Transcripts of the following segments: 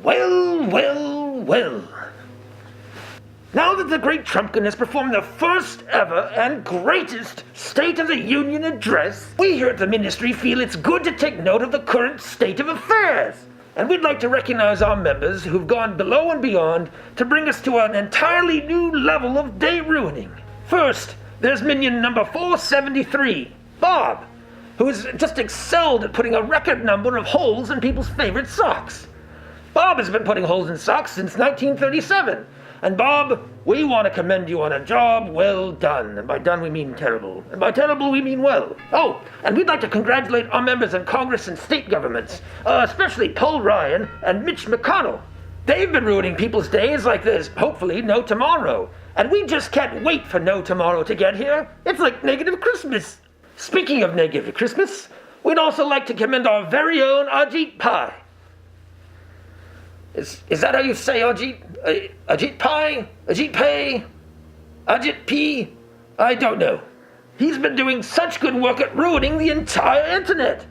Well, well, well. Now that the Great Trumpkin has performed the first ever and greatest State of the Union address, we here at the Ministry feel it's good to take note of the current state of affairs. And we'd like to recognize our members who've gone below and beyond to bring us to an entirely new level of day ruining. First, there's minion number 473, Bob, who has just excelled at putting a record number of holes in people's favorite socks. Bob has been putting holes in socks since 1937. And Bob, we want to commend you on a job well done. And by done, we mean terrible. And by terrible, we mean well. Oh, and we'd like to congratulate our members in Congress and state governments, especially Paul Ryan and Mitch McConnell. They've been ruining people's days like there's hopefully no tomorrow. And we just can't wait for no tomorrow to get here. It's like negative Christmas. Speaking of negative Christmas, we'd also like to commend our very own Ajit Pai. Is that how you say Ajit? Ajit Pai? Ajit Pai? Ajit P? I don't know. He's been doing such good work at ruining the entire internet.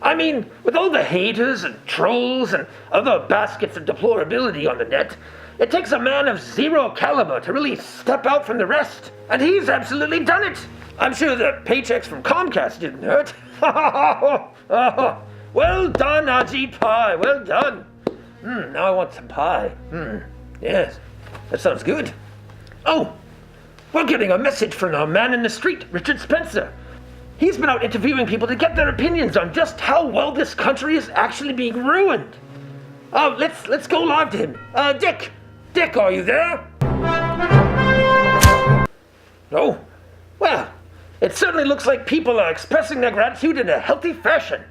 I mean, with all the haters and trolls and other baskets of deplorability on the net, it takes a man of zero caliber to really step out from the rest. And he's absolutely done it. I'm sure the paychecks from Comcast didn't hurt. Well done, Ajit Pai. Well done. Now I want some pie. Yes, that sounds good. Oh, we're getting a message from our man in the street, Richard Spencer. He's been out interviewing people to get their opinions on just how well this country is actually being ruined. Oh, let's go live to him. Dick, are you there? Oh, well, it certainly looks like people are expressing their gratitude in a healthy fashion.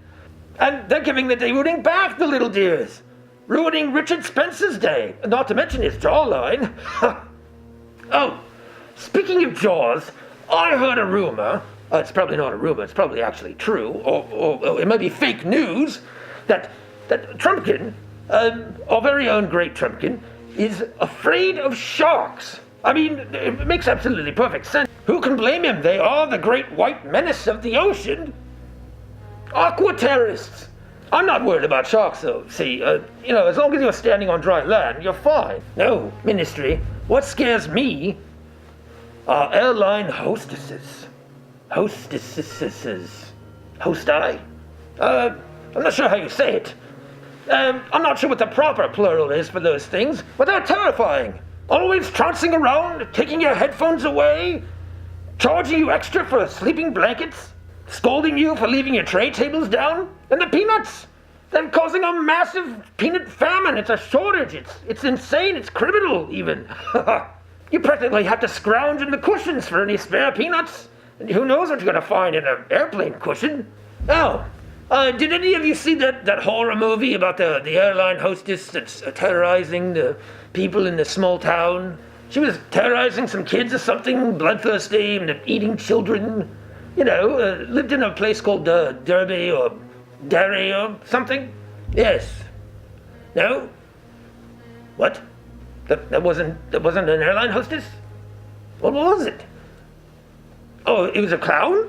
And they're giving the day ruining back, the little dears. Ruining Richard Spencer's day, not to mention his jawline. Oh, speaking of jaws, I heard a rumor, it's probably not a rumor, it's probably actually true, or it might be fake news, that Trumpkin, our very own Great Trumpkin, is afraid of sharks. I mean, it makes absolutely perfect sense. Who can blame him? They are the great white menace of the ocean. Aqua terrorists. I'm not worried about sharks, though. See, as long as you're standing on dry land, you're fine. No, Ministry, what scares me are airline hostesses. Hostesses. Hosti? I'm not sure how you say it. I'm not sure what the proper plural is for those things, but they're terrifying. Always trouncing around, taking your headphones away, charging you extra for sleeping blankets, scolding you for leaving your tray tables down, and the peanuts. They're causing a massive peanut famine. It's a shortage. It's insane. It's criminal, even. You practically have to scrounge in the cushions for any spare peanuts. And who knows what you're going to find in an airplane cushion. Oh, did any of you see that horror movie about the airline hostess that's terrorizing the people in the small town? She was terrorizing some kids or something, bloodthirsty and eating children. Lived in a place called Derby or Derry or something? Yes. No? What? That wasn't an airline hostess? What was it? Oh, it was a clown?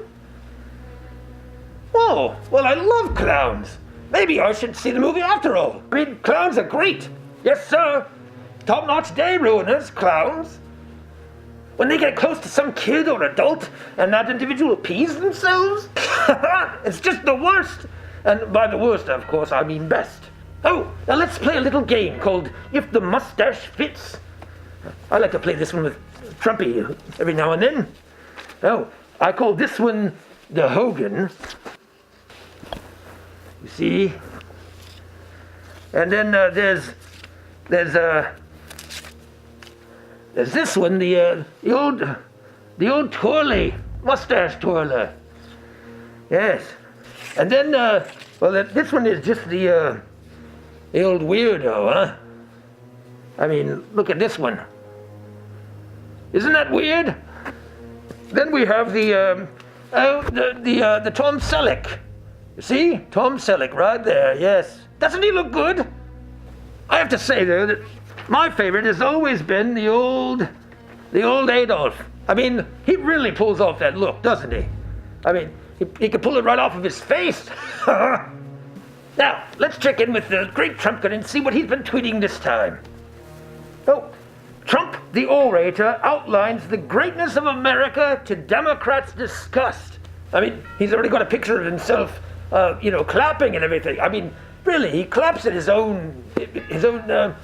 Oh, well, I love clowns. Maybe I should see the movie after all. I mean, clowns are great. Yes, sir. Top-notch day ruiners, clowns. When they get close to some kid or adult and that individual pees themselves, it's just the worst. And by the worst, of course, I mean best. Oh, now let's play a little game called If the Mustache Fits. I like to play this one with Trumpy every now and then. Oh, I call this one the Hogan. You see? And then there's this one, the old twirly, mustache twirler. Yes. And then, this one is just the old weirdo, huh? I mean, look at this one. Isn't that weird? Then we have the Tom Selleck. You see? Tom Selleck right there, yes. Doesn't he look good? I have to say, though, that my favorite has always been the old Adolf. I mean, he really pulls off that look, doesn't he? I mean, he could pull it right off of his face. Now, let's check in with the Great Trumpkin and see what he's been tweeting this time. Oh, Trump, the orator, outlines the greatness of America to Democrats' disgust. I mean, he's already got a picture of himself, clapping and everything. I mean, really, he claps at his own, well,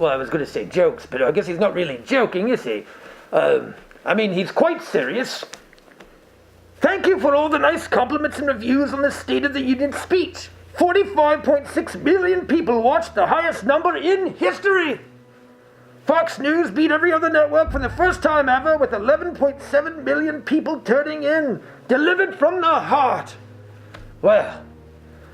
I was going to say jokes, but I guess he's not really joking, is he? I mean, he's quite serious. Thank you for all the nice compliments and reviews on the State of the Union speech. 45.6 million people watched, the highest number in history. Fox News beat every other network for the first time ever with 11.7 million people turning in, delivered from the heart. Well,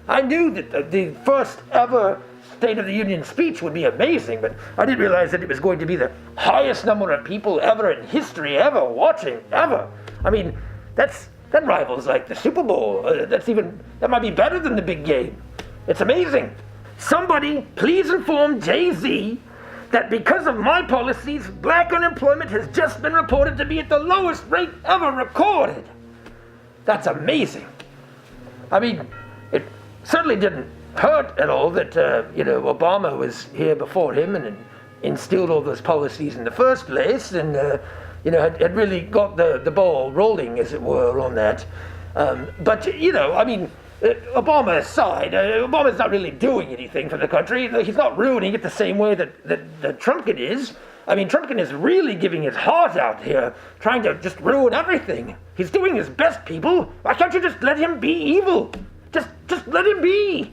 I knew that the first ever State of the Union speech would be amazing, but I didn't realize that it was going to be the highest number of people ever in history, ever watching, ever. I mean, that rivals like the Super Bowl. That might be better than the big game. It's amazing. Somebody please inform Jay-Z that because of my policies, black unemployment has just been reported to be at the lowest rate ever recorded. That's amazing. I mean, it certainly didn't hurt at all that, Obama was here before him and instilled all those policies in the first place and, had really got the ball rolling, as it were, on that. Obama aside, Obama's not really doing anything for the country. He's not ruining it the same way that Trumpkin is. I mean, Trumpkin is really giving his heart out here, trying to just ruin everything. He's doing his best, people. Why can't you just let him be evil? Just let him be.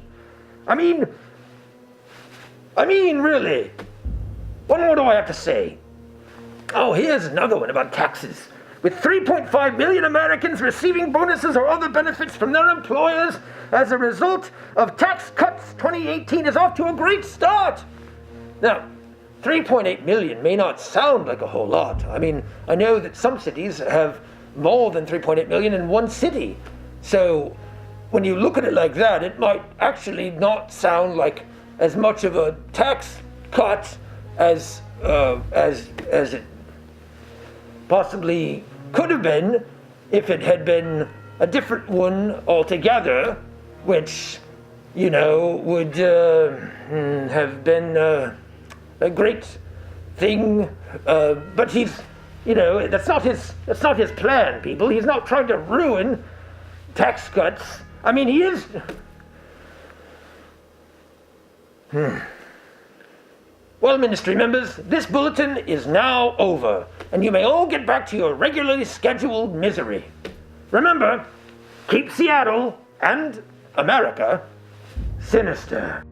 I mean, really. What more do I have to say? Oh, here's another one about taxes. With 3.5 million Americans receiving bonuses or other benefits from their employers as a result of tax cuts, 2018 is off to a great start. Now, 3.8 million may not sound like a whole lot. I mean, I know that some cities have more than 3.8 million in one city. So when you look at it like that, it might actually not sound like as much of a tax cut as it possibly could have been if it had been a different one altogether, which, would have been a great thing. But he's, that's not his plan, people. He's not trying to ruin tax cuts. I mean, he is. Well, ministry members, this bulletin is now over, and you may all get back to your regularly scheduled misery. Remember, keep Seattle and America sinister.